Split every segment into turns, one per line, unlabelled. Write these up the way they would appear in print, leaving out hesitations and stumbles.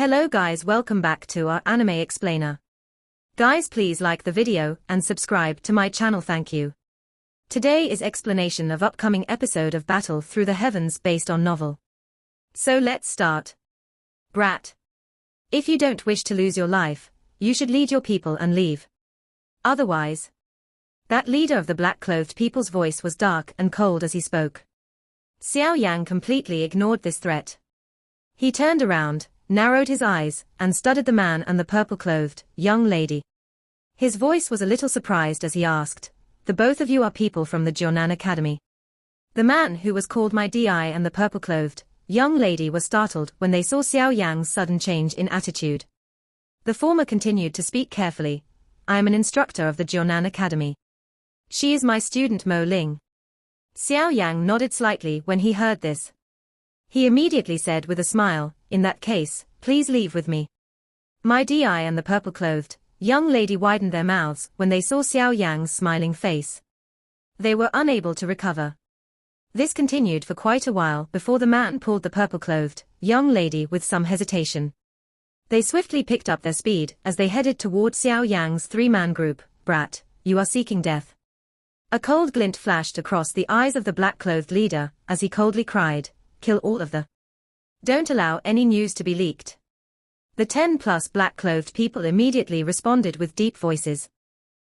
Hello guys, welcome back to our anime explainer. Guys, please like the video and subscribe to my channel, thank you. Today is explanation of upcoming episode of Battle Through the Heavens based on novel. So let's start. Brat. If you don't wish to lose your life, you should lead your people and leave. Otherwise. That leader of the black-clothed people's voice was dark and cold as he spoke. Xiao Yang completely ignored this threat. He turned around, narrowed his eyes, and studied the man and the purple-clothed young lady. His voice was a little surprised as he asked, "The both of you are people from the Jiunan Academy?" The man who was called my DI and the purple-clothed young lady were startled when they saw Xiao Yang's sudden change in attitude. The former continued to speak carefully. "I am an instructor of the Jiunan Academy. She is my student Mo Ling." Xiao Yang nodded slightly when he heard this. He immediately said with a smile, "In that case, please leave with me." My DI and the purple-clothed young lady widened their mouths when they saw Xiao Yang's smiling face. They were unable to recover. This continued for quite a while before the man pulled the purple-clothed young lady with some hesitation. They swiftly picked up their speed as they headed toward Xiao Yang's three-man group. "Brat, you are seeking death." A cold glint flashed across the eyes of the black-clothed leader as he coldly cried, "Kill all of the. Don't allow any news to be leaked." The 10+ black-clothed people immediately responded with deep voices.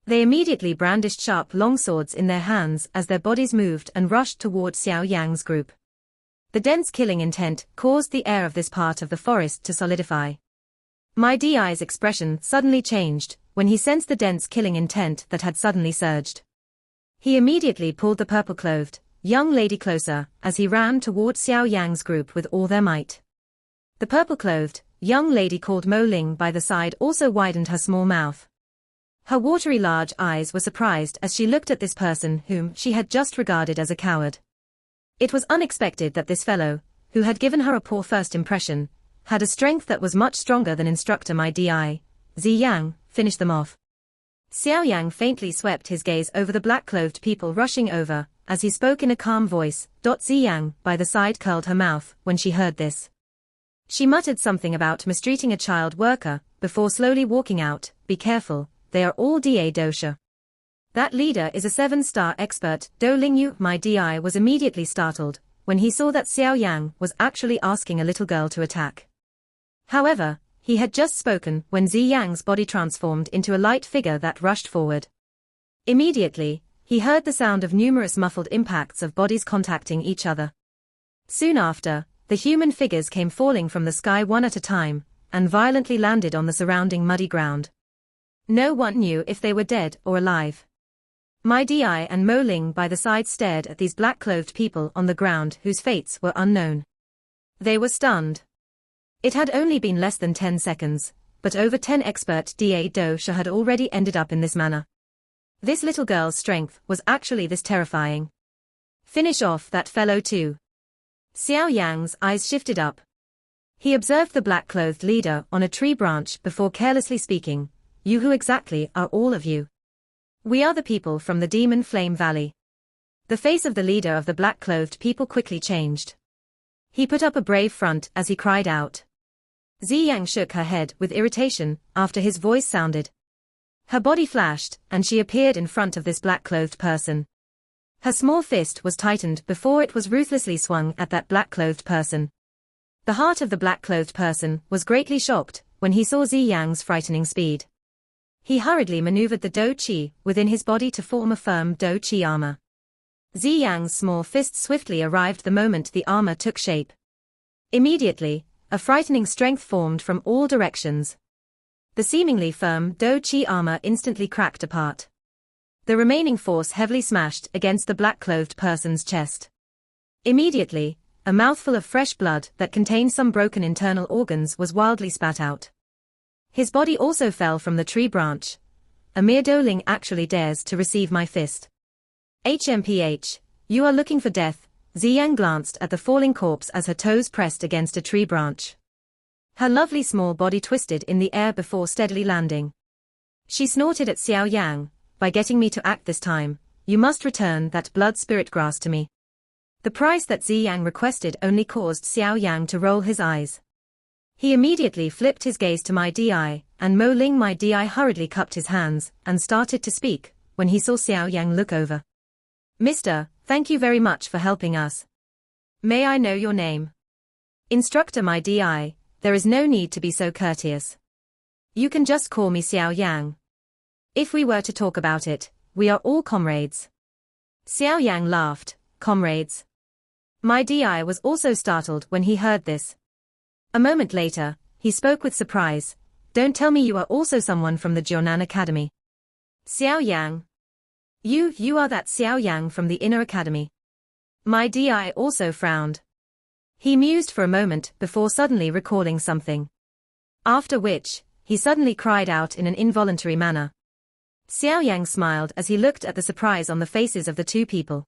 They immediately brandished sharp longswords in their hands as their bodies moved and rushed toward Xiao Yang's group. The dense killing intent caused the air of this part of the forest to solidify. My DI's expression suddenly changed when he sensed the dense killing intent that had suddenly surged. He immediately pulled the purple-clothed young lady closer as he ran toward Xiao Yang's group with all their might. The purple-clothed young lady called Mo Ling by the side also widened her small mouth. Her watery large eyes were surprised as she looked at this person whom she had just regarded as a coward. It was unexpected that this fellow, who had given her a poor first impression, had a strength that was much stronger than instructor my DI. "Zi Yang, finish them off." Xiao Yang faintly swept his gaze over the black-clothed people rushing over, as he spoke in a calm voice. Zi Yang, by the side, curled her mouth when she heard this. She muttered something about mistreating a child worker, before slowly walking out. "Be careful, they are all Da dosha. That leader is a 7-star expert, Do Lingyu." My DI was immediately startled when he saw that Xiao Yang was actually asking a little girl to attack. However, he had just spoken when Zi Yang's body transformed into a light figure that rushed forward. Immediately, he heard the sound of numerous muffled impacts of bodies contacting each other. Soon after, the human figures came falling from the sky one at a time, and violently landed on the surrounding muddy ground. No one knew if they were dead or alive. My DI and Mo Ling by the side stared at these black-clothed people on the ground whose fates were unknown. They were stunned. It had only been less than 10 seconds, but over 10 expert Da dosha had already ended up in this manner. This little girl's strength was actually this terrifying. "Finish off that fellow too." Xiao Yang's eyes shifted up. He observed the black-clothed leader on a tree branch before carelessly speaking, "You who exactly are all of you?" "We are the people from the Demon Flame Valley." The face of the leader of the black-clothed people quickly changed. He put up a brave front as he cried out. Zi Yang shook her head with irritation after his voice sounded. Her body flashed, and she appeared in front of this black-clothed person. Her small fist was tightened before it was ruthlessly swung at that black-clothed person. The heart of the black-clothed person was greatly shocked when he saw Zi Yang's frightening speed. He hurriedly maneuvered the Do Chi within his body to form a firm Do Chi armor. Zi Yang's small fist swiftly arrived the moment the armor took shape. Immediately, a frightening strength formed from all directions. The seemingly firm Do Chi armor instantly cracked apart. The remaining force heavily smashed against the black-clothed person's chest. Immediately, a mouthful of fresh blood that contained some broken internal organs was wildly spat out. His body also fell from the tree branch. "A mere doling actually dares to receive my fist. HMPH, you are looking for death." Zi Yang glanced at the falling corpse as her toes pressed against a tree branch. Her lovely small body twisted in the air before steadily landing. She snorted at Xiao Yang, "By getting me to act this time, you must return that blood spirit grass to me." The price that Zi Yang requested only caused Xiao Yang to roll his eyes. He immediately flipped his gaze to my DI, and Mo Ling my DI hurriedly cupped his hands and started to speak, when he saw Xiao Yang look over. Mister, thank you very much for helping us. May I know your name? Instructor my DI, there is no need to be so courteous. You can just call me Xiao Yang. If we were to talk about it, we are all comrades. Xiao Yang laughed, comrades. My DI was also startled when he heard this. A moment later, he spoke with surprise. Don't tell me you are also someone from the Jiunan Academy. Xiao Yang. You are that Xiao Yang from the Inner Academy. My DI also frowned. He mused for a moment before suddenly recalling something. After which, he suddenly cried out in an involuntary manner. Xiao Yang smiled as he looked at the surprise on the faces of the two people.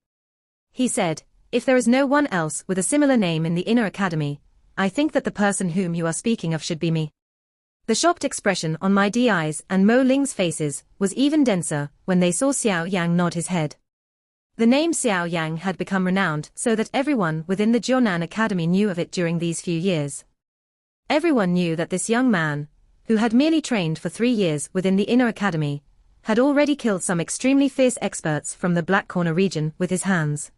He said, if there is no one else with a similar name in the Inner Academy, I think that the person whom you are speaking of should be me. The shocked expression on my DI's and Mo Ling's faces was even denser when they saw Xiao Yang nod his head. The name Xiao Yang had become renowned so that everyone within the Jiunan Academy knew of it during these few years. Everyone knew that this young man, who had merely trained for 3 years within the Inner Academy, had already killed some extremely fierce experts from the Black Corner region with his hands.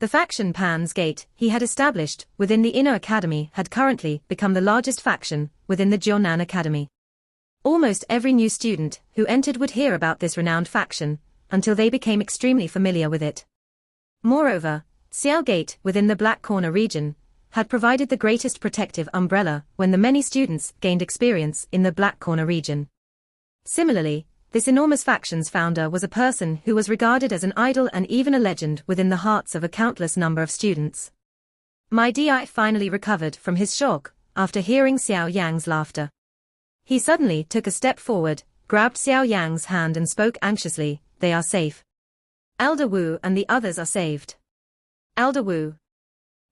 The faction Pan's Gate he had established within the Inner Academy had currently become the largest faction within the Jiunan Academy. Almost every new student who entered would hear about this renowned faction, until they became extremely familiar with it. Moreover, Xiao Gate within the Black Corner region had provided the greatest protective umbrella when the many students gained experience in the Black Corner region. Similarly, this enormous faction's founder was a person who was regarded as an idol and even a legend within the hearts of a countless number of students. My DI finally recovered from his shock after hearing Xiao Yang's laughter. He suddenly took a step forward, grabbed Xiao Yang's hand and spoke anxiously, they are safe. Elder Wu and the others are saved. Elder Wu.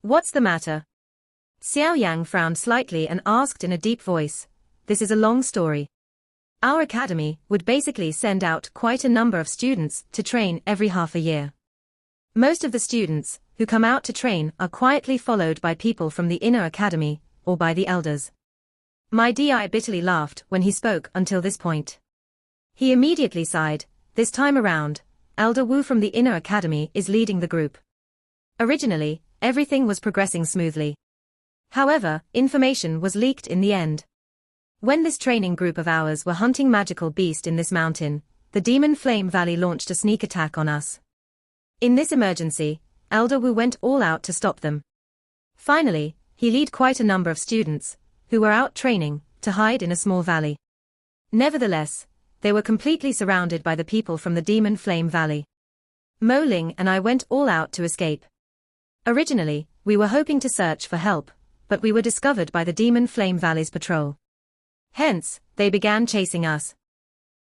What's the matter? Xiao Yang frowned slightly and asked in a deep voice, this is a long story. Our academy would basically send out quite a number of students to train every half a year. Most of the students who come out to train are quietly followed by people from the Inner Academy, or by the elders. My DI bitterly laughed when he spoke until this point. He immediately sighed, this time around, Elder Wu from the Inner Academy is leading the group. Originally, everything was progressing smoothly. However, information was leaked in the end. When this training group of ours were hunting magical beast in this mountain, the Demon Flame Valley launched a sneak attack on us. In this emergency, Elder Wu went all out to stop them. Finally, he led quite a number of students, who were out training, to hide in a small valley. Nevertheless, they were completely surrounded by the people from the Demon Flame Valley. Mo Ling and I went all out to escape. Originally, we were hoping to search for help, but we were discovered by the Demon Flame Valley's patrol. Hence, they began chasing us.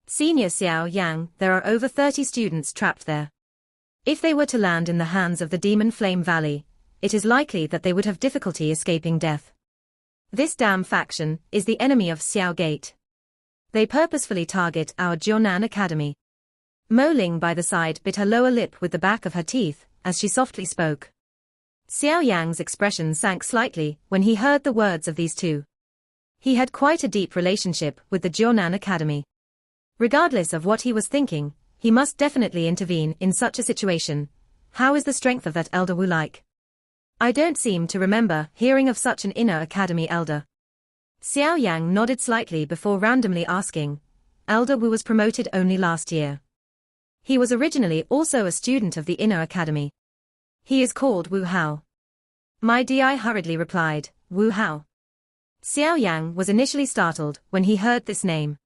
Senior Xiao Yang, there are over 30 students trapped there. If they were to land in the hands of the Demon Flame Valley, it is likely that they would have difficulty escaping death. This damn faction is the enemy of Xiao Gate. They purposefully target our Jiunan Academy. Mo Ling by the side bit her lower lip with the back of her teeth, as she softly spoke. Xiao Yang's expression sank slightly when he heard the words of these two. He had quite a deep relationship with the Jiunan Academy. Regardless of what he was thinking, he must definitely intervene in such a situation. How is the strength of that Elder Wu like? I don't seem to remember hearing of such an Inner Academy elder. Xiao Yang nodded slightly before randomly asking. Elder Wu was promoted only last year. He was originally also a student of the Inner Academy. He is called Wu Hao. My DI hurriedly replied, Wu Hao. Xiao Yang was initially startled when he heard this name.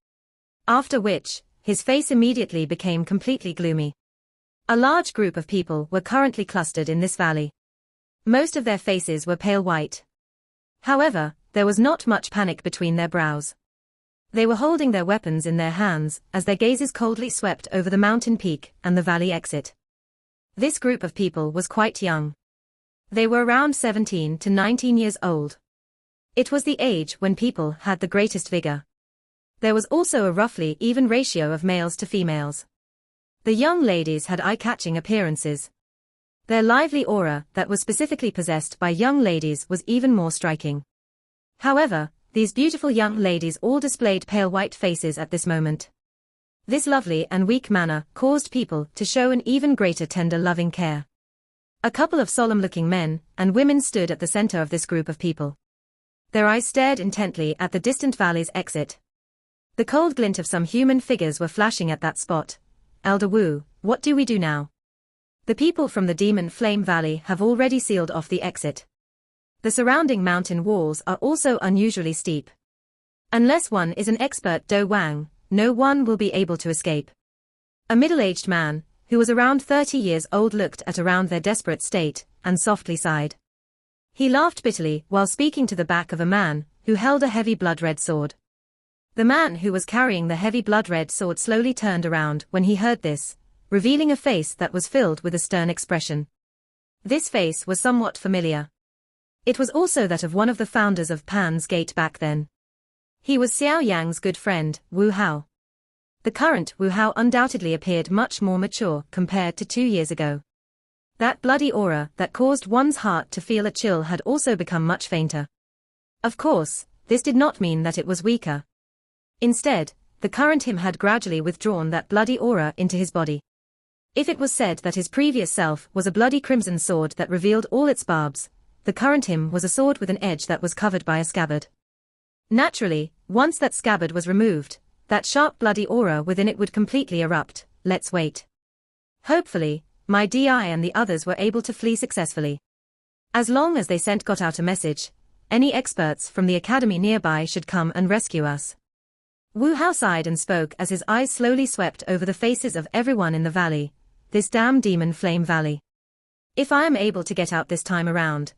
After which, his face immediately became completely gloomy. A large group of people were currently clustered in this valley. Most of their faces were pale white. However, there was not much panic between their brows. They were holding their weapons in their hands as their gazes coldly swept over the mountain peak and the valley exit. This group of people was quite young. They were around 17 to 19 years old. It was the age when people had the greatest vigor. There was also a roughly even ratio of males to females. The young ladies had eye-catching appearances. Their lively aura that was specifically possessed by young ladies was even more striking. However, These beautiful young ladies all displayed pale white faces at this moment. This lovely and weak manner caused people to show an even greater tender loving care. A couple of solemn-looking men and women stood at the center of this group of people. Their eyes stared intently at the distant valley's exit. The cold glint of some human figures were flashing at that spot. Elder Wu, what do we do now? The people from the Demon Flame Valley have already sealed off the exit. The surrounding mountain walls are also unusually steep. Unless one is an expert Do Wang, no one will be able to escape. A middle-aged man, who was around 30 years old, looked at around their desperate state, and softly sighed. He laughed bitterly while speaking to the back of a man, who held a heavy blood-red sword. The man who was carrying the heavy blood-red sword slowly turned around when he heard this, revealing a face that was filled with a stern expression. This face was somewhat familiar. It was also that of one of the founders of Pan's Gate back then. He was Xiao Yang's good friend, Wu Hao. The current Wu Hao undoubtedly appeared much more mature compared to 2 years ago. That bloody aura that caused one's heart to feel a chill had also become much fainter. Of course, this did not mean that it was weaker. Instead, the current him had gradually withdrawn that bloody aura into his body. If it was said that his previous self was a bloody crimson sword that revealed all its barbs, the current him was a sword with an edge that was covered by a scabbard. Naturally, once that scabbard was removed, that sharp bloody aura within it would completely erupt. Let's wait. Hopefully, my DI and the others were able to flee successfully. As long as they got out a message, any experts from the academy nearby should come and rescue us. Wu Hao sighed and spoke as his eyes slowly swept over the faces of everyone in the valley, this damn Demon Flame Valley. If I am able to get out this time around,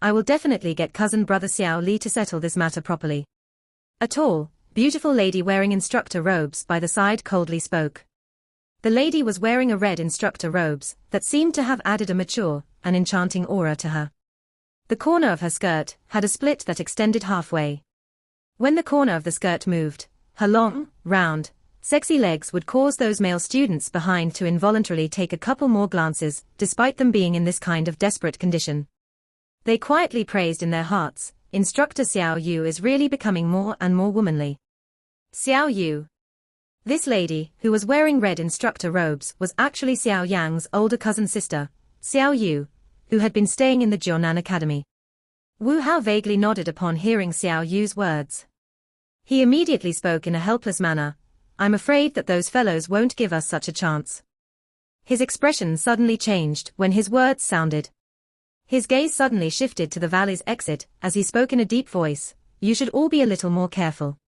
I will definitely get cousin brother Xiao Li to settle this matter properly. A tall, beautiful lady wearing instructor robes by the side coldly spoke. The lady was wearing a red instructor robes that seemed to have added a mature and enchanting aura to her. The corner of her skirt had a split that extended halfway. When the corner of the skirt moved, her long, round, sexy legs would cause those male students behind to involuntarily take a couple more glances, despite them being in this kind of desperate condition. They quietly praised in their hearts, Instructor Xiao Yu is really becoming more and more womanly. Xiao Yu. This lady, who was wearing red instructor robes, was actually Xiao Yang's older cousin sister, Xiao Yu, who had been staying in the Jiunan Academy. Wu Hao vaguely nodded upon hearing Xiao Yu's words. He immediately spoke in a helpless manner, I'm afraid that those fellows won't give us such a chance. His expression suddenly changed when his words sounded. His gaze suddenly shifted to the valley's exit as he spoke in a deep voice, you should all be a little more careful.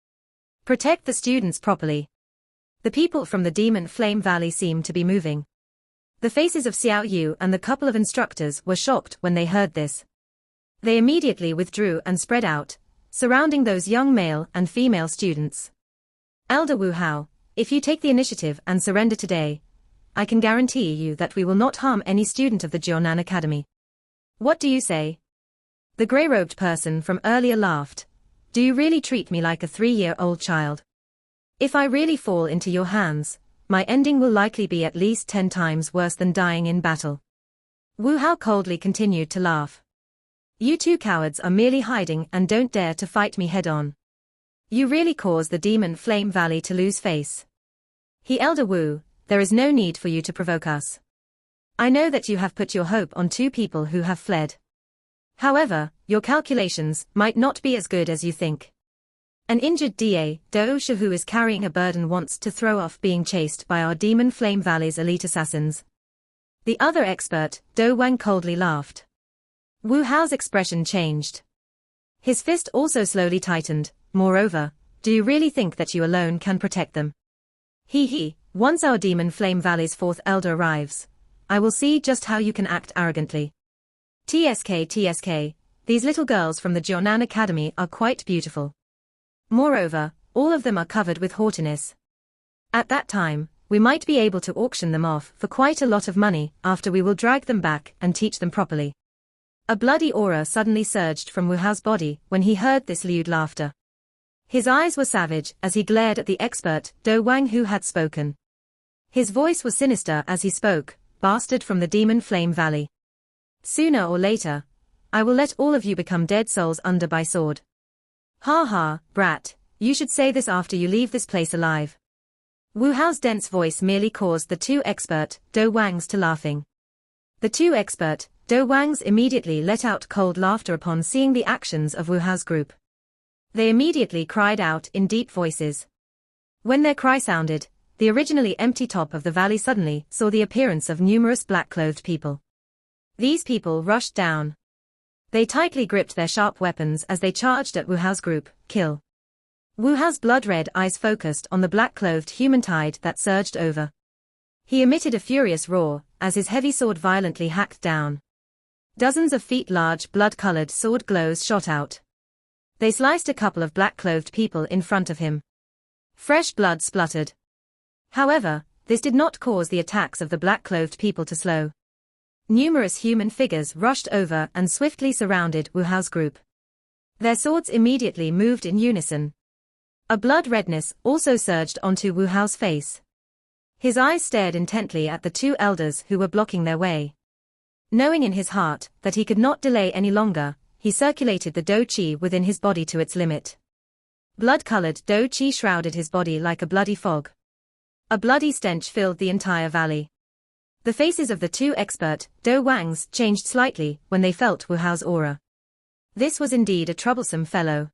Protect the students properly. The people from the Demon Flame Valley seemed to be moving. The faces of Xiao Yu and the couple of instructors were shocked when they heard this. They immediately withdrew and spread out, surrounding those young male and female students. Elder Wu Hao, if you take the initiative and surrender today, I can guarantee you that we will not harm any student of the Jiunan Academy. What do you say? The grey-robed person from earlier laughed. Do you really treat me like a 3-year-old child? If I really fall into your hands, my ending will likely be at least 10 times worse than dying in battle. Wu Hao coldly continued to laugh. You two cowards are merely hiding and don't dare to fight me head-on. You really caused the Demon Flame Valley to lose face. Elder Wu, there is no need for you to provoke us. I know that you have put your hope on 2 people who have fled. However, your calculations might not be as good as you think. An injured Da Dousha who is carrying a burden wants to throw off being chased by our Demon Flame Valley's elite assassins. The other expert, Do Wang, coldly laughed. Wu Hao's expression changed. His fist also slowly tightened. Moreover, do you really think that you alone can protect them? Once our Demon Flame Valley's 4th elder arrives, I will see just how you can act arrogantly. TSK, these little girls from the Jiunan Academy are quite beautiful. Moreover, all of them are covered with haughtiness. At that time, we might be able to auction them off for quite a lot of money, after we will drag them back and teach them properly. A bloody aura suddenly surged from Wu Hao's body when he heard this lewd laughter. His eyes were savage as he glared at the expert, Do Wang, who had spoken. His voice was sinister as he spoke, bastard from the Demon Flame Valley. Sooner or later, I will let all of you become dead souls under by sword. Ha ha, brat, you should say this after you leave this place alive. Wu Hao's dense voice merely caused the two expert, Do Wangs to laughing. The two expert, Do Wangs immediately let out cold laughter upon seeing the actions of Wu Hao's group. They immediately cried out in deep voices. When their cry sounded, the originally empty top of the valley suddenly saw the appearance of numerous black-clothed people. These people rushed down. They tightly gripped their sharp weapons as they charged at Wu Hao's group, kill. Wu Hao's blood-red eyes focused on the black-clothed human tide that surged over. He emitted a furious roar, as his heavy sword violently hacked down. Dozens of feet large blood-colored sword glows shot out. They sliced a couple of black-clothed people in front of him. Fresh blood spluttered. However, this did not cause the attacks of the black-clothed people to slow. Numerous human figures rushed over and swiftly surrounded Wu Hao's group. Their swords immediately moved in unison. A blood redness also surged onto Wu Hao's face. His eyes stared intently at the two elders who were blocking their way. Knowing in his heart that he could not delay any longer, he circulated the Do Qi within his body to its limit. Blood-colored Do Qi shrouded his body like a bloody fog. A bloody stench filled the entire valley. The faces of the two expert, Do Wangs, changed slightly when they felt Wu Hao's aura. This was indeed a troublesome fellow.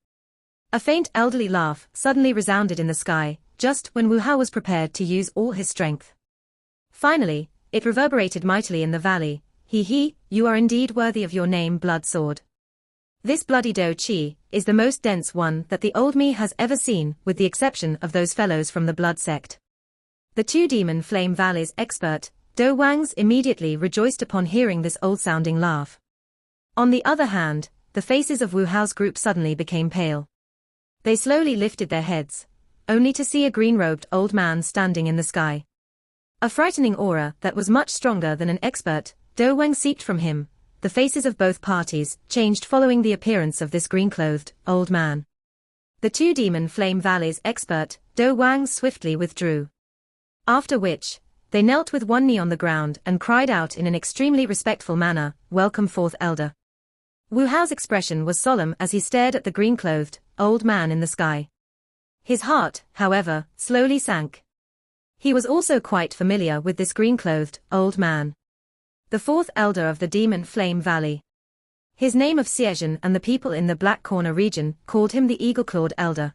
A faint elderly laugh suddenly resounded in the sky, just when Wu Hao was prepared to use all his strength. Finally, it reverberated mightily in the valley. He, you are indeed worthy of your name, Blood Sword. This bloody Do Qi is the most dense one that the old me has ever seen, with the exception of those fellows from the Blood Sect. The two Demon Flame Valley's expert, Do Wangs, immediately rejoiced upon hearing this old-sounding laugh. On the other hand, the faces of Wu Hao's group suddenly became pale. They slowly lifted their heads, only to see a green-robed old man standing in the sky. A frightening aura that was much stronger than an expert, Do Wang, seeped from him. The faces of both parties changed following the appearance of this green-clothed old man. The two Demon Flame Valley's expert, Do Wang, swiftly withdrew. After which, they knelt with one knee on the ground and cried out in an extremely respectful manner, "Welcome, fourth elder." Wu Hao's expression was solemn as he stared at the green-clothed old man in the sky. His heart, however, slowly sank. He was also quite familiar with this green-clothed old man. The fourth elder of the Demon Flame Valley. His name of Xiao, and the people in the Black Corner region called him the Eagle-Clawed Elder.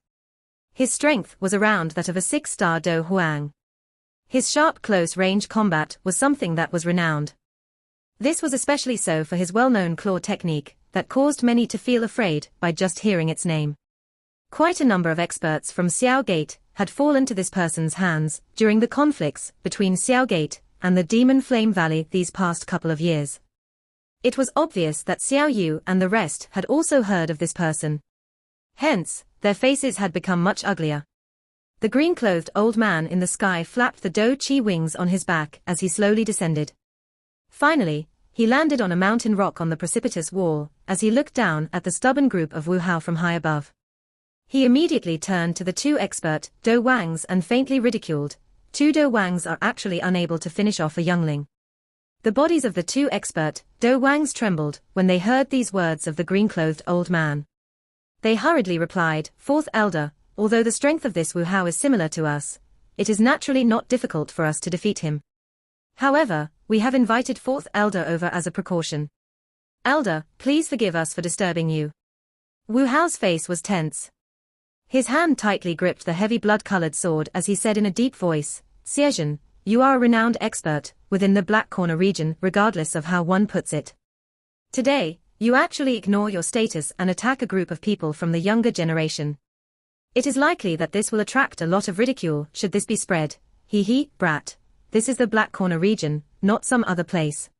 His strength was around that of a 6-star Do Huang. His sharp close-range combat was something that was renowned. This was especially so for his well-known claw technique that caused many to feel afraid by just hearing its name. Quite a number of experts from Xiao Gate had fallen to this person's hands during the conflicts between Xiao Gate and the Demon Flame Valley these past couple of years. It was obvious that Xiao Yu and the rest had also heard of this person. Hence, their faces had become much uglier. The green-clothed old man in the sky flapped the Do Qi wings on his back as he slowly descended. Finally, he landed on a mountain rock on the precipitous wall as he looked down at the stubborn group of Wu Hao from high above. He immediately turned to the two expert Do Wangs and faintly ridiculed, "Two Do Wangs are actually unable to finish off a youngling." The bodies of the two expert Do Wangs trembled when they heard these words of the green-clothed old man. They hurriedly replied, "Fourth elder, although the strength of this Wu Hao is similar to us, it is naturally not difficult for us to defeat him. However, we have invited fourth elder over as a precaution. Elder, please forgive us for disturbing you." Wu Hao's face was tense. His hand tightly gripped the heavy blood-colored sword as he said in a deep voice, "Xiao, you are a renowned expert within the Black Corner region regardless of how one puts it. Today, you actually ignore your status and attack a group of people from the younger generation. It is likely that this will attract a lot of ridicule should this be spread. Brat. This is the Black Corner region, not some other place.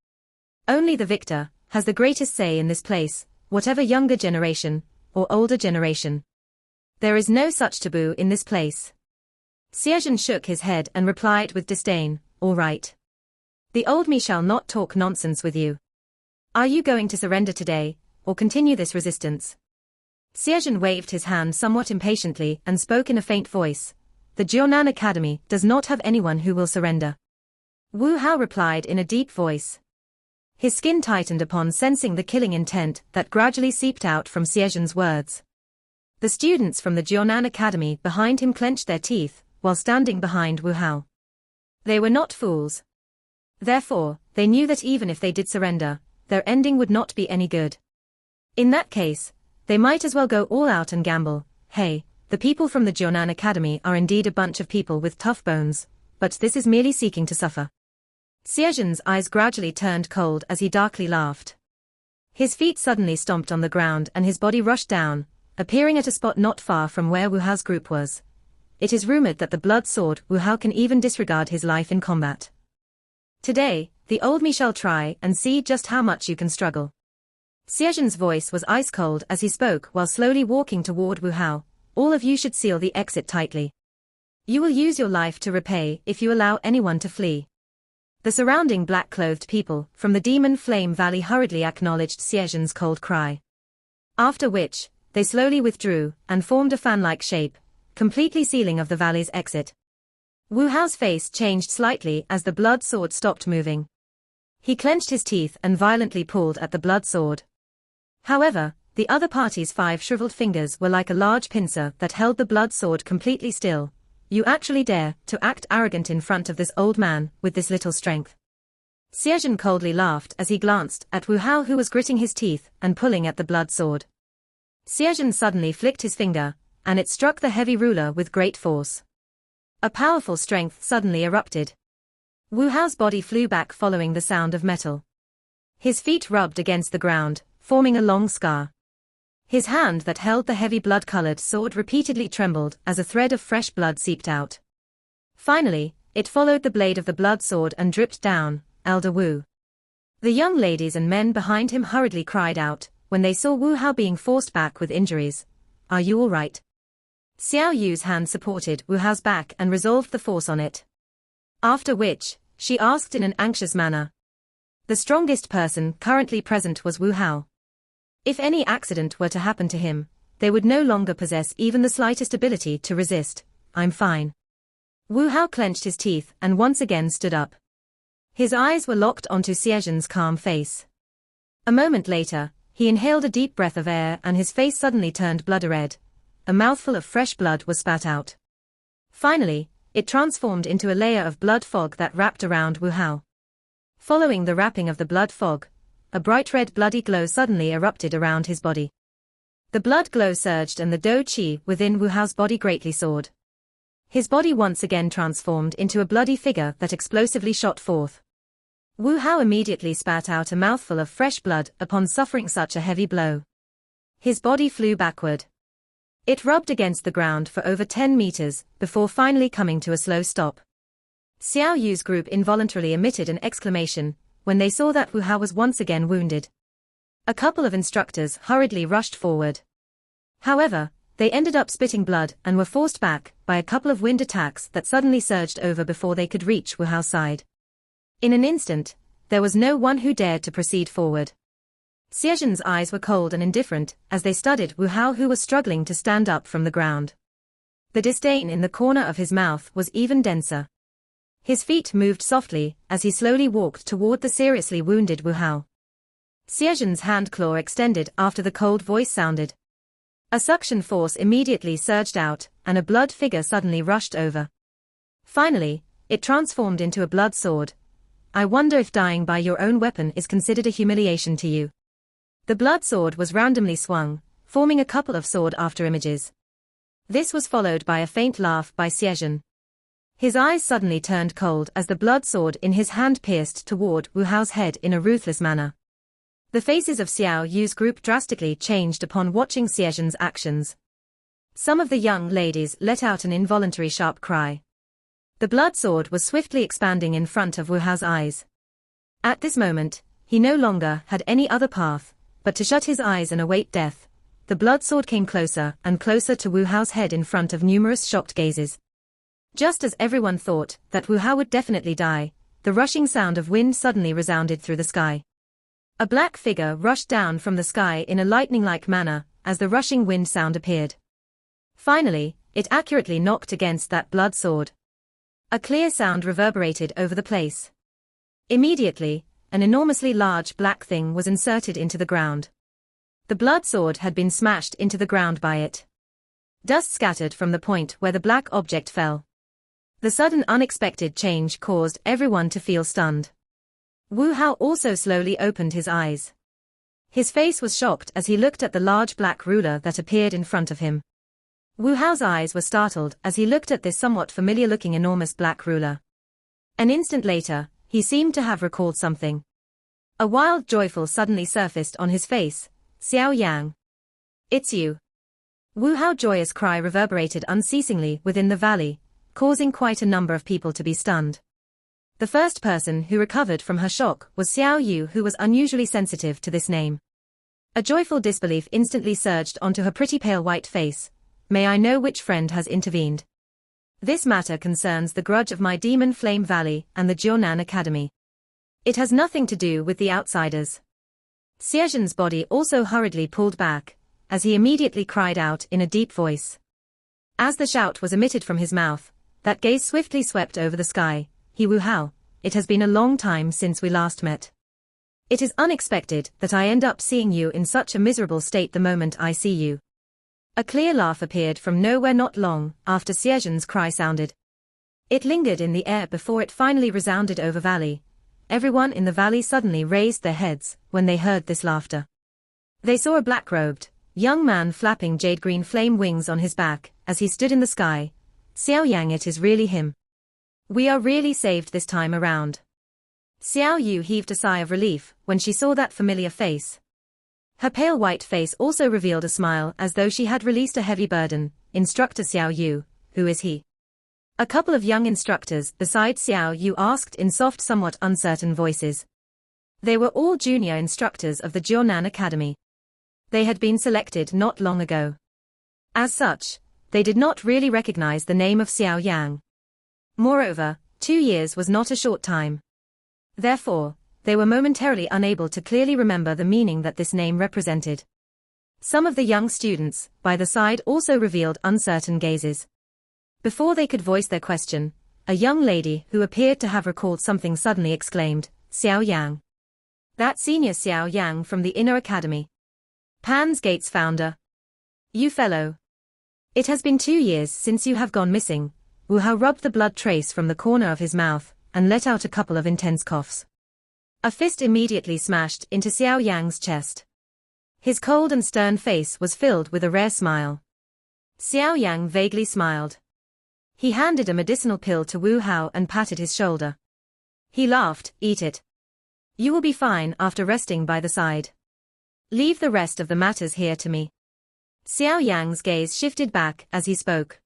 Only the victor has the greatest say in this place, whatever younger generation or older generation. There is no such taboo in this place." Xiao shook his head and replied with disdain, "All right. The old me shall not talk nonsense with you. Are you going to surrender today, or continue this resistance?" Xiao waved his hand somewhat impatiently and spoke in a faint voice, "The Jiunan Academy does not have anyone who will surrender." Wu Hao replied in a deep voice. His skin tightened upon sensing the killing intent that gradually seeped out from Xiao's words. The students from the Jiunan Academy behind him clenched their teeth, while standing behind Wu Hao. They were not fools. Therefore, they knew that even if they did surrender, their ending would not be any good. In that case, they might as well go all out and gamble. Hey, the people from the Jiunan Academy are indeed a bunch of people with tough bones, but this is merely seeking to suffer. Xiaoyan's eyes gradually turned cold as he darkly laughed. His feet suddenly stomped on the ground and his body rushed down, appearing at a spot not far from where Wu Hao's group was. It is rumored that the blood sword Wu Hao can even disregard his life in combat. Today, the old me shall try and see just how much you can struggle. Xiaoyan's voice was ice cold as he spoke while slowly walking toward Wu Hao. All of you should seal the exit tightly. You will use your life to repay if you allow anyone to flee. The surrounding black-clothed people from the Demon Flame Valley hurriedly acknowledged Xiaoyan's cold cry. After which, they slowly withdrew and formed a fan-like shape, completely sealing of the valley's exit. Wu Hao's face changed slightly as the blood sword stopped moving. He clenched his teeth and violently pulled at the blood sword. However, the other party's 5 shriveled fingers were like a large pincer that held the blood sword completely still. You actually dare to act arrogant in front of this old man with this little strength. Xiaoyan coldly laughed as he glanced at Wu Hao, who was gritting his teeth and pulling at the blood sword. Xiaoyan suddenly flicked his finger, and it struck the heavy ruler with great force. A powerful strength suddenly erupted. Wu Hao's body flew back following the sound of metal. His feet rubbed against the ground, forming a long scar. His hand that held the heavy blood-colored sword repeatedly trembled as a thread of fresh blood seeped out. Finally, it followed the blade of the blood sword and dripped down. Elder Wu. The young ladies and men behind him hurriedly cried out when they saw Wu Hao being forced back with injuries. Are you all right? Xiao Yu's hand supported Wu Hao's back and resolved the force on it. After which, she asked in an anxious manner. The strongest person currently present was Wu Hao. If any accident were to happen to him, they would no longer possess even the slightest ability to resist. I'm fine. Wu Hao clenched his teeth and once again stood up. His eyes were locked onto Xiaoyan's calm face. A moment later, he inhaled a deep breath of air and his face suddenly turned blood-red. A mouthful of fresh blood was spat out. Finally, it transformed into a layer of blood fog that wrapped around Wu Hao. Following the wrapping of the blood fog, a bright red bloody glow suddenly erupted around his body. The blood glow surged and the dou qi within Wu Hao's body greatly soared. His body once again transformed into a bloody figure that explosively shot forth. Wu Hao immediately spat out a mouthful of fresh blood upon suffering such a heavy blow. His body flew backward. It rubbed against the ground for over 10 meters, before finally coming to a slow stop. Xiao Yu's group involuntarily emitted an exclamation when they saw that Wu Hao was once again wounded. A couple of instructors hurriedly rushed forward. However, they ended up spitting blood and were forced back by a couple of wind attacks that suddenly surged over before they could reach Wu Hao's side. In an instant, there was no one who dared to proceed forward. Xiaoyan's eyes were cold and indifferent as they studied Wu Hao, who was struggling to stand up from the ground. The disdain in the corner of his mouth was even denser. His feet moved softly as he slowly walked toward the seriously wounded Wu Hao. Xiaoyan's hand claw extended after the cold voice sounded. A suction force immediately surged out, and a blood figure suddenly rushed over. Finally, it transformed into a blood sword. I wonder if dying by your own weapon is considered a humiliation to you. The blood sword was randomly swung, forming a couple of sought-after images. This was followed by a faint laugh by Xiaoyan. His eyes suddenly turned cold as the blood sword in his hand pierced toward Wu Hao's head in a ruthless manner. The faces of Xiao Yu's group drastically changed upon watching Xiaoyan's actions. Some of the young ladies let out an involuntary sharp cry. The blood sword was swiftly expanding in front of Wu Hao's eyes. At this moment, he no longer had any other path but to shut his eyes and await death. The blood sword came closer and closer to Wu Hao's head in front of numerous shocked gazes. Just as everyone thought that Wu Hao would definitely die, the rushing sound of wind suddenly resounded through the sky. A black figure rushed down from the sky in a lightning-like manner as the rushing wind sound appeared. Finally, it accurately knocked against that blood sword. A clear sound reverberated over the place. Immediately, an enormously large black thing was inserted into the ground. The blood sword had been smashed into the ground by it. Dust scattered from the point where the black object fell. The sudden unexpected change caused everyone to feel stunned. Wu Hao also slowly opened his eyes. His face was shocked as he looked at the large black ruler that appeared in front of him. Wu Hao's eyes were startled as he looked at this somewhat familiar-looking enormous black ruler. An instant later, he seemed to have recalled something. A wild joyful suddenly surfaced on his face. Xiao Yang. It's you. Wu Hao's joyous cry reverberated unceasingly within the valley, causing quite a number of people to be stunned. The first person who recovered from her shock was Xiao Yu, who was unusually sensitive to this name. A joyful disbelief instantly surged onto her pretty pale white face. May I know which friend has intervened? This matter concerns the grudge of my Demon Flame Valley and the Jiunan Academy. It has nothing to do with the outsiders. Xiezhen's body also hurriedly pulled back, as he immediately cried out in a deep voice. As the shout was emitted from his mouth, that gaze swiftly swept over the sky. Wu Hao, it has been a long time since we last met. It is unexpected that I end up seeing you in such a miserable state the moment I see you. A clear laugh appeared from nowhere not long after Xiezhen's cry sounded. It lingered in the air before it finally resounded over valley. Everyone in the valley suddenly raised their heads when they heard this laughter. They saw a black-robed, young man flapping jade-green flame wings on his back as he stood in the sky. Xiao Yang, it is really him. We are really saved this time around. Xiao Yu heaved a sigh of relief when she saw that familiar face. Her pale white face also revealed a smile as though she had released a heavy burden. Instructor Xiao Yu, who is he? A couple of young instructors besides Xiao Yu asked in soft, somewhat uncertain voices. They were all junior instructors of the Jiunan Academy. They had been selected not long ago. As such, they did not really recognize the name of Xiao Yang. Moreover, 2 years was not a short time. Therefore, they were momentarily unable to clearly remember the meaning that this name represented. Some of the young students, by the side, also revealed uncertain gazes. Before they could voice their question, a young lady who appeared to have recalled something suddenly exclaimed, Xiao Yang. That senior Xiao Yang from the Inner Academy. Pan's Gate's founder. You fellow. It has been 2 years since you have gone missing. Wu Hao rubbed the blood trace from the corner of his mouth and let out a couple of intense coughs. A fist immediately smashed into Xiao Yang's chest. His cold and stern face was filled with a rare smile. Xiao Yang vaguely smiled. He handed a medicinal pill to Wu Hao and patted his shoulder. He laughed, eat it. You will be fine after resting by the side. Leave the rest of the matters here to me. Xiao Yang's gaze shifted back as he spoke.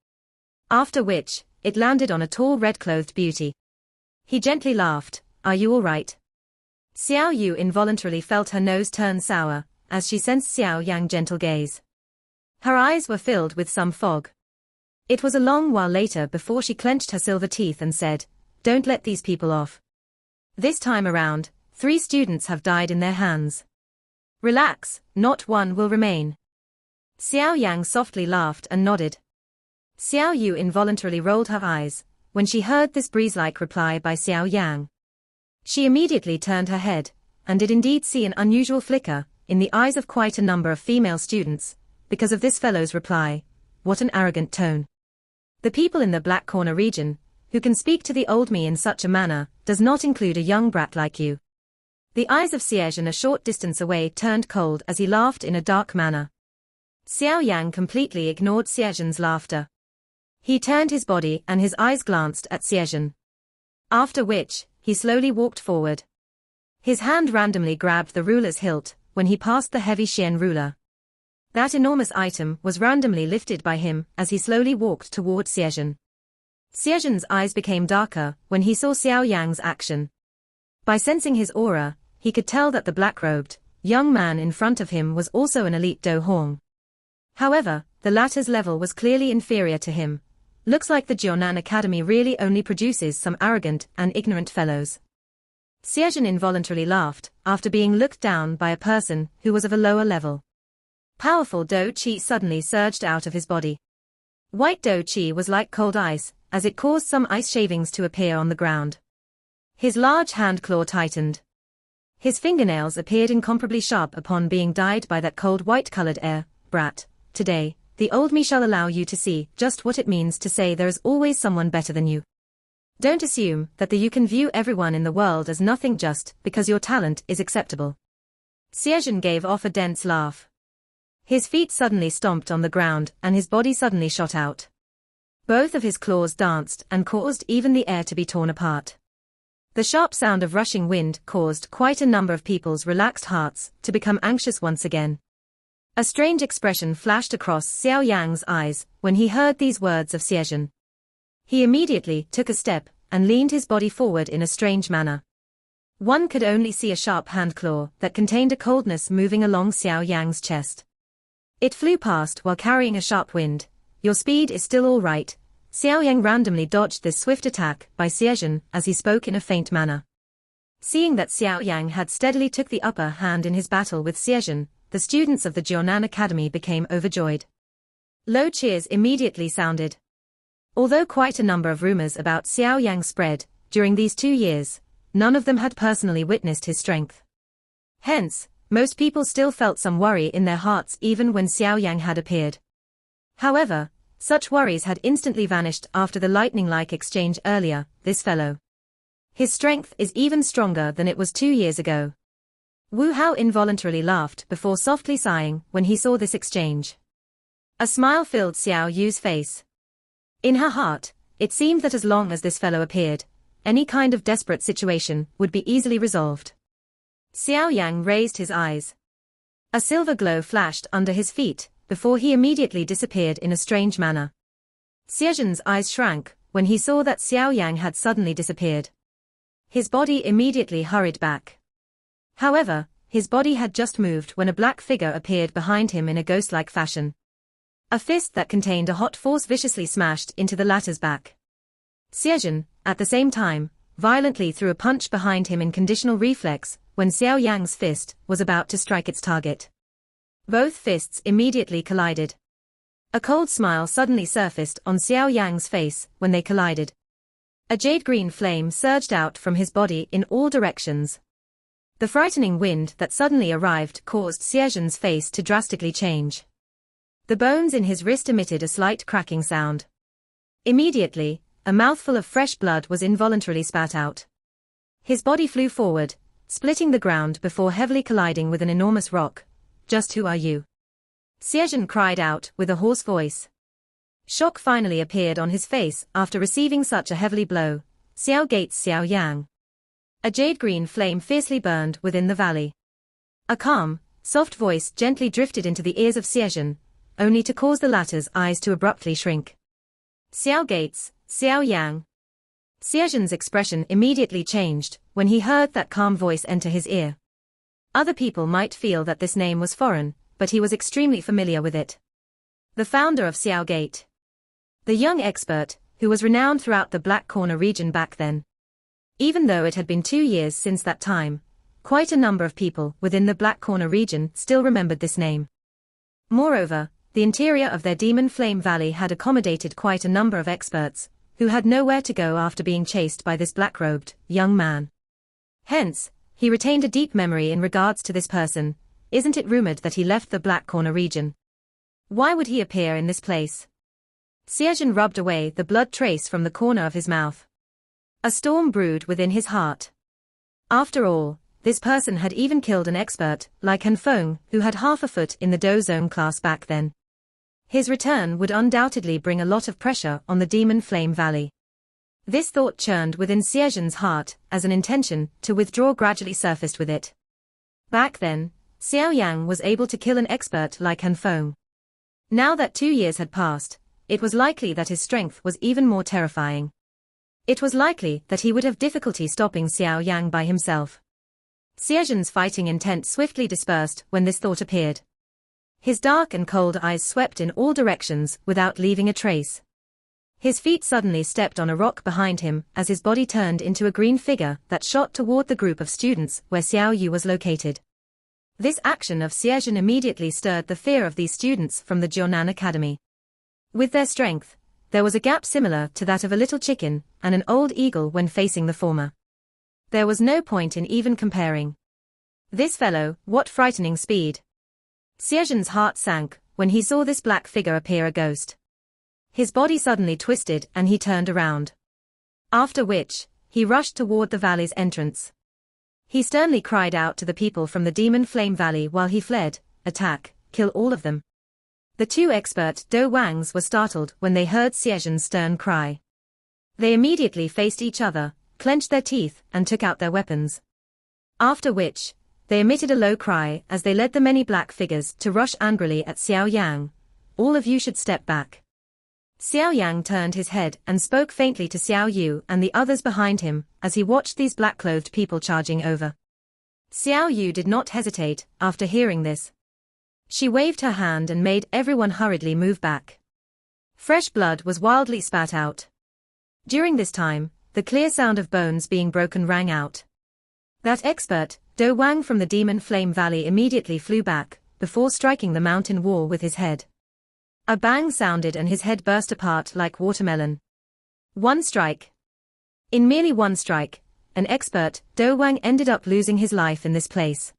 After which, it landed on a tall red-clothed beauty. He gently laughed, are you all right? Xiao Yu involuntarily felt her nose turn sour, as she sensed Xiao Yang's gentle gaze. Her eyes were filled with some fog. It was a long while later before she clenched her silver teeth and said, don't let these people off. This time around, 3 students have died in their hands. Relax, not one will remain. Xiao Yang softly laughed and nodded. Xiao Yu involuntarily rolled her eyes when she heard this breeze-like reply by Xiao Yang. She immediately turned her head, and did indeed see an unusual flicker in the eyes of quite a number of female students, because of this fellow's reply. What an arrogant tone. The people in the Black Corner region, who can speak to the old me in such a manner, does not include a young brat like you. The eyes of Xiezhen a short distance away turned cold as he laughed in a dark manner. Xiao Yang completely ignored Xiezhen's laughter. He turned his body and his eyes glanced at Xiezhen. After which, he slowly walked forward. His hand randomly grabbed the ruler's hilt when he passed the heavy Xian ruler. That enormous item was randomly lifted by him as he slowly walked toward Xiezhen. Xiezhen's eyes became darker when he saw Xiao Yang's action. By sensing his aura, he could tell that the black-robed, young man in front of him was also an elite Do Hong. However, the latter's level was clearly inferior to him. Looks like the Jiunan Academy really only produces some arrogant and ignorant fellows. Xiezhen involuntarily laughed after being looked down by a person who was of a lower level. Powerful Do Qi suddenly surged out of his body. White Do Qi was like cold ice, as it caused some ice shavings to appear on the ground. His large hand claw tightened. His fingernails appeared incomparably sharp upon being dyed by that cold white-colored air. Brat, today, the old me shall allow you to see just what it means to say there is always someone better than you. Don't assume that you can view everyone in the world as nothing just because your talent is acceptable. Xiao Yan gave off a dense laugh. His feet suddenly stomped on the ground and his body suddenly shot out. Both of his claws danced and caused even the air to be torn apart. The sharp sound of rushing wind caused quite a number of people's relaxed hearts to become anxious once again. A strange expression flashed across Xiao Yang's eyes when he heard these words of Xiao Yan. He immediately took a step and leaned his body forward in a strange manner. One could only see a sharp hand claw that contained a coldness moving along Xiao Yang's chest. It flew past while carrying a sharp wind. Your speed is still all right. Xiao Yang randomly dodged this swift attack by Xiao Yan as he spoke in a faint manner. Seeing that Xiao Yang had steadily took the upper hand in his battle with Xiao Yan, the students of the Jiunan Academy became overjoyed. Low cheers immediately sounded. Although quite a number of rumors about Xiao Yang spread during these 2 years, none of them had personally witnessed his strength. Hence, most people still felt some worry in their hearts even when Xiao Yang had appeared. However, such worries had instantly vanished after the lightning-like exchange earlier. This fellow. His strength is even stronger than it was 2 years ago. Wu Hao involuntarily laughed before softly sighing when he saw this exchange. A smile filled Xiao Yu's face. In her heart, it seemed that as long as this fellow appeared, any kind of desperate situation would be easily resolved. Xiao Yang raised his eyes. A silver glow flashed under his feet before he immediately disappeared in a strange manner. Xiao Yan's eyes shrank when he saw that Xiao Yang had suddenly disappeared. His body immediately hurried back. However, his body had just moved when a black figure appeared behind him in a ghost-like fashion. A fist that contained a hot force viciously smashed into the latter's back. Xiao Yan, at the same time, violently threw a punch behind him in conditional reflex when Xiao Yang's fist was about to strike its target. Both fists immediately collided. A cold smile suddenly surfaced on Xiao Yang's face when they collided. A jade-green flame surged out from his body in all directions. The frightening wind that suddenly arrived caused Xiao Yan's face to drastically change. The bones in his wrist emitted a slight cracking sound. Immediately, a mouthful of fresh blood was involuntarily spat out. His body flew forward, splitting the ground before heavily colliding with an enormous rock. Just who are you? Xiao Yan cried out with a hoarse voice. Shock finally appeared on his face after receiving such a heavy blow. Xiao Gates Xiao Yang. A jade-green flame fiercely burned within the valley. A calm, soft voice gently drifted into the ears of Xiao Yan, only to cause the latter's eyes to abruptly shrink. Xiao Gates, Xiao Yang. Xiao Yan's expression immediately changed when he heard that calm voice enter his ear. Other people might feel that this name was foreign, but he was extremely familiar with it. The founder of Xiao Gate. The young expert, who was renowned throughout the Black Corner region back then. Even though it had been 2 years since that time, quite a number of people within the Black Corner region still remembered this name. Moreover, the interior of their Demon Flame Valley had accommodated quite a number of experts, who had nowhere to go after being chased by this black-robed, young man. Hence, he retained a deep memory in regards to this person. Isn't it rumored that he left the Black Corner region? Why would he appear in this place? Xiao Yan rubbed away the blood trace from the corner of his mouth. A storm brewed within his heart. After all, this person had even killed an expert like Han Feng, who had half a foot in the Do Zone class back then. His return would undoubtedly bring a lot of pressure on the Demon Flame Valley. This thought churned within Xiao Yan's heart as an intention to withdraw gradually surfaced with it. Back then, Xiao Yang was able to kill an expert like Han Feng. Now that 2 years had passed, it was likely that his strength was even more terrifying. It was likely that he would have difficulty stopping Xiao Yang by himself. Xiao Yan's fighting intent swiftly dispersed when this thought appeared. His dark and cold eyes swept in all directions without leaving a trace. His feet suddenly stepped on a rock behind him as his body turned into a green figure that shot toward the group of students where Xiao Yu was located. This action of Xiao Yan immediately stirred the fear of these students from the Jiunan Academy. With their strength, there was a gap similar to that of a little chicken and an old eagle when facing the former. There was no point in even comparing. This fellow, what frightening speed! Xiao Yan's heart sank when he saw this black figure appear a ghost. His body suddenly twisted and he turned around. After which, he rushed toward the valley's entrance. He sternly cried out to the people from the Demon Flame Valley while he fled, "Attack, kill all of them." The two expert Do Wangs were startled when they heard Xiaoyan's stern cry. They immediately faced each other, clenched their teeth, and took out their weapons. After which, they emitted a low cry as they led the many black figures to rush angrily at Xiao Yang. "All of you should step back." Xiao Yang turned his head and spoke faintly to Xiao Yu and the others behind him as he watched these black-clothed people charging over. Xiao Yu did not hesitate after hearing this. She waved her hand and made everyone hurriedly move back. Fresh blood was wildly spat out. During this time, the clear sound of bones being broken rang out. That expert, Do Wang from the Demon Flame Valley, immediately flew back, before striking the mountain wall with his head. A bang sounded and his head burst apart like watermelon. One strike. In merely one strike, an expert, Do Wang, ended up losing his life in this place.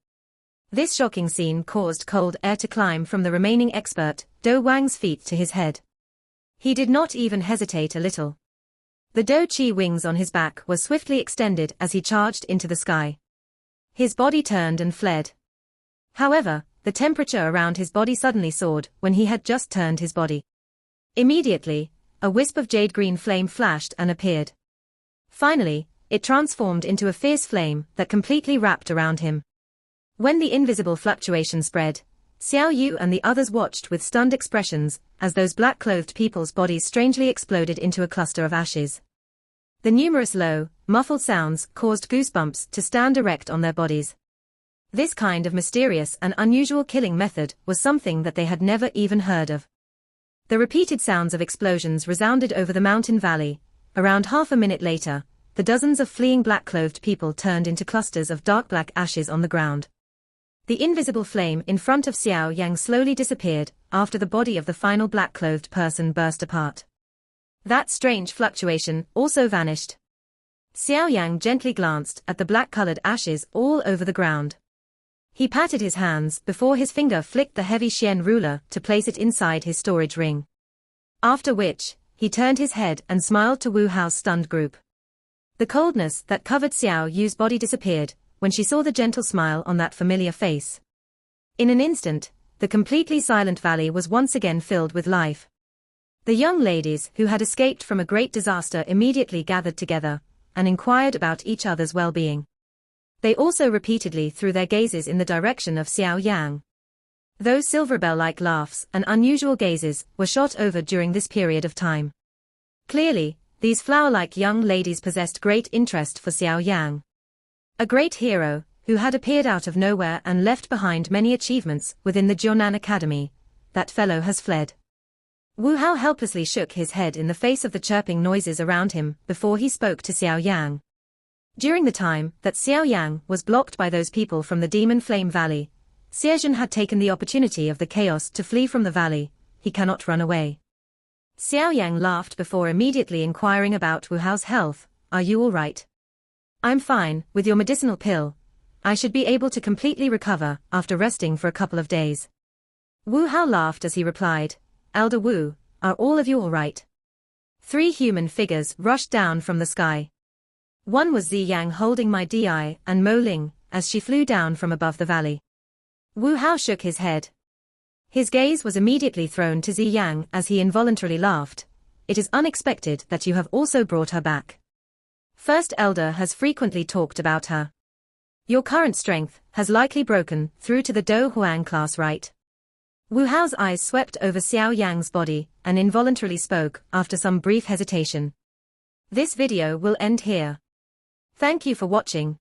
This shocking scene caused cold air to climb from the remaining expert, Do Wang's feet to his head. He did not even hesitate a little. The Do Chi wings on his back were swiftly extended as he charged into the sky. His body turned and fled. However, the temperature around his body suddenly soared when he had just turned his body. Immediately, a wisp of jade-green flame flashed and appeared. Finally, it transformed into a fierce flame that completely wrapped around him. When the invisible fluctuation spread, Xiao Yu and the others watched with stunned expressions as those black-clothed people's bodies strangely exploded into a cluster of ashes. The numerous low, muffled sounds caused goosebumps to stand erect on their bodies. This kind of mysterious and unusual killing method was something that they had never even heard of. The repeated sounds of explosions resounded over the mountain valley. Around half a minute later, the dozens of fleeing black-clothed people turned into clusters of dark black ashes on the ground. The invisible flame in front of Xiao Yang slowly disappeared after the body of the final black-clothed person burst apart. That strange fluctuation also vanished. Xiao Yang gently glanced at the black-colored ashes all over the ground. He patted his hands before his finger flicked the heavy Xian ruler to place it inside his storage ring. After which, he turned his head and smiled to Wu Hao's stunned group. The coldness that covered Xiao Yu's body disappeared when she saw the gentle smile on that familiar face. In an instant, the completely silent valley was once again filled with life. The young ladies who had escaped from a great disaster immediately gathered together and inquired about each other's well-being. They also repeatedly threw their gazes in the direction of Xiao Yang. Those silver bell-like laughs and unusual gazes were shot over during this period of time. Clearly, these flower-like young ladies possessed great interest for Xiao Yang. A great hero, who had appeared out of nowhere and left behind many achievements within the Jiunan Academy. That fellow has fled. Wu Hao helplessly shook his head in the face of the chirping noises around him before he spoke to Xiao Yang. During the time that Xiao Yang was blocked by those people from the Demon Flame Valley, Xiaoyan had taken the opportunity of the chaos to flee from the valley. He cannot run away. Xiao Yang laughed before immediately inquiring about Wu Hao's health. "Are you all right?" "I'm fine. With your medicinal pill, I should be able to completely recover after resting for a couple of days." Wu Hao laughed as he replied, "Elder Wu, are all of you all right?" 3 human figures rushed down from the sky. One was Zi Yang holding my Di and Mo Ling as she flew down from above the valley. Wu Hao shook his head. His gaze was immediately thrown to Zi Yang as he involuntarily laughed. "It is unexpected that you have also brought her back. First Elder has frequently talked about her. Your current strength has likely broken through to the Do Huang class, right?" Wu Hao's eyes swept over Xiao Yang's body and involuntarily spoke after some brief hesitation. This video will end here. Thank you for watching.